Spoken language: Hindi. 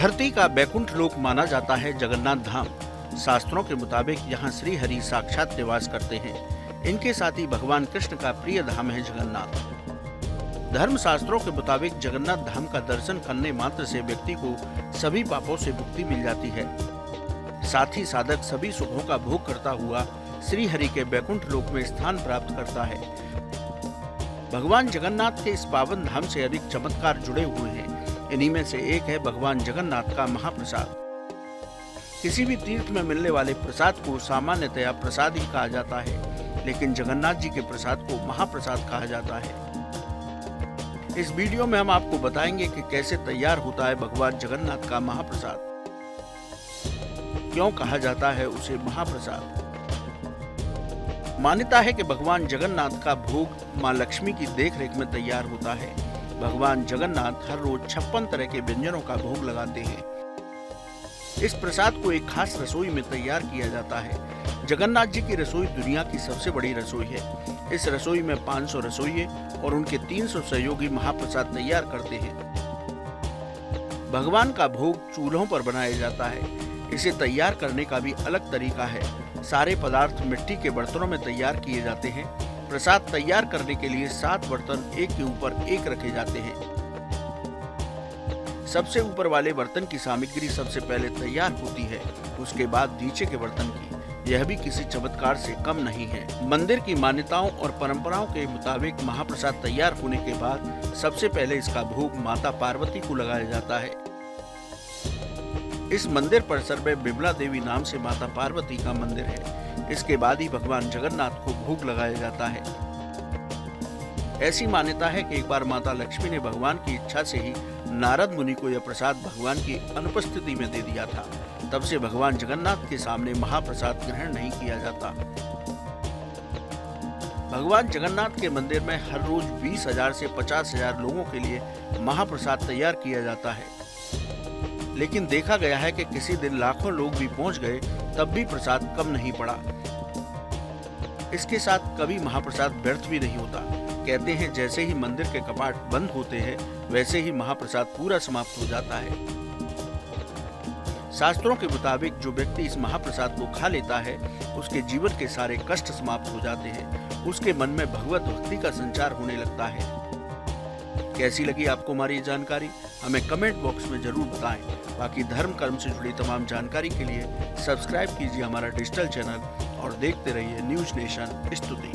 धरती का बैकुंठ लोक माना जाता है जगन्नाथ धाम। शास्त्रों के मुताबिक यहाँ श्री हरि साक्षात निवास करते हैं। इनके साथ ही भगवान कृष्ण का प्रिय धाम है जगन्नाथ। धर्म शास्त्रों के मुताबिक जगन्नाथ धाम का दर्शन करने मात्र से व्यक्ति को सभी पापों से मुक्ति मिल जाती है। साथ ही साधक सभी सुखों का भोग करता हुआ श्री हरि के बैकुंठ लोक में स्थान प्राप्त करता है। भगवान जगन्नाथ के इस पावन धाम से अधिक चमत्कार जुड़े हुए हैं। इन्हीं में से एक है भगवान जगन्नाथ का महाप्रसाद। किसी भी तीर्थ में मिलने वाले प्रसाद को सामान्यतया प्रसाद ही कहा जाता है, लेकिन जगन्नाथ जी के प्रसाद को महाप्रसाद कहा जाता है। इस वीडियो में हम आपको बताएंगे कि कैसे तैयार होता है भगवान जगन्नाथ का महाप्रसाद, क्यों कहा जाता है उसे महाप्रसाद। मान्यता है कि भगवान जगन्नाथ का भोग मां लक्ष्मी की देखरेख में तैयार होता है। भगवान जगन्नाथ हर रोज 56 तरह के व्यंजनों का भोग लगाते हैं। इस प्रसाद को एक खास रसोई में तैयार किया जाता है। जगन्नाथ जी की रसोई दुनिया की सबसे बड़ी रसोई है। इस रसोई में 500 रसोइये और उनके 300 सहयोगी महाप्रसाद तैयार करते हैं। भगवान का भोग चूल्हों पर बनाया जाता है। इसे तैयार करने का भी अलग तरीका है। सारे पदार्थ मिट्टी के बर्तनों में तैयार किए जाते हैं। प्रसाद तैयार करने के लिए 7 बर्तन एक के ऊपर एक रखे जाते हैं। सबसे ऊपर वाले बर्तन की सामग्री सबसे पहले तैयार होती है, उसके बाद नीचे के बर्तन की। यह भी किसी चमत्कार से कम नहीं है। मंदिर की मान्यताओं और परंपराओं के मुताबिक महाप्रसाद तैयार होने के बाद सबसे पहले इसका भोग माता पार्वती को लगाया जाता है। इस मंदिर परिसर में बिमला देवी नाम से माता पार्वती का मंदिर है। इसके बाद ही भगवान जगन्नाथ को भोग लगाया जाता है। ऐसी मान्यता है कि एक बार माता लक्ष्मी ने भगवान की इच्छा से ही नारद मुनि को यह प्रसाद भगवान की अनुपस्थिति में दे दिया था। तब से भगवान जगन्नाथ के सामने महाप्रसाद ग्रहण नहीं किया जाता। भगवान जगन्नाथ के मंदिर में हर रोज 20,000 से 50,000 लोगों के लिए महाप्रसाद तैयार किया जाता है, लेकिन देखा गया है कि किसी दिन लाखों लोग भी पहुंच गए तब भी प्रसाद कम नहीं पड़ा। इसके साथ कभी महाप्रसाद व्यर्थ भी नहीं होता। कहते हैं जैसे ही मंदिर के कपाट बंद होते हैं वैसे ही महाप्रसाद पूरा समाप्त हो जाता है। शास्त्रों के मुताबिक जो व्यक्ति इस महाप्रसाद को खा लेता है उसके जीवन के सारे कष्ट समाप्त हो जाते हैं। उसके मन में भगवत भक्ति का संचार होने लगता है। कैसी लगी आपको हमारी ये जानकारी? हमें कमेंट बॉक्स में जरूर बताएं। बाकी धर्म कर्म से जुड़ी तमाम जानकारी के लिए सब्सक्राइब कीजिए हमारा डिजिटल चैनल और देखते रहिए न्यूज नेशन स्तुति।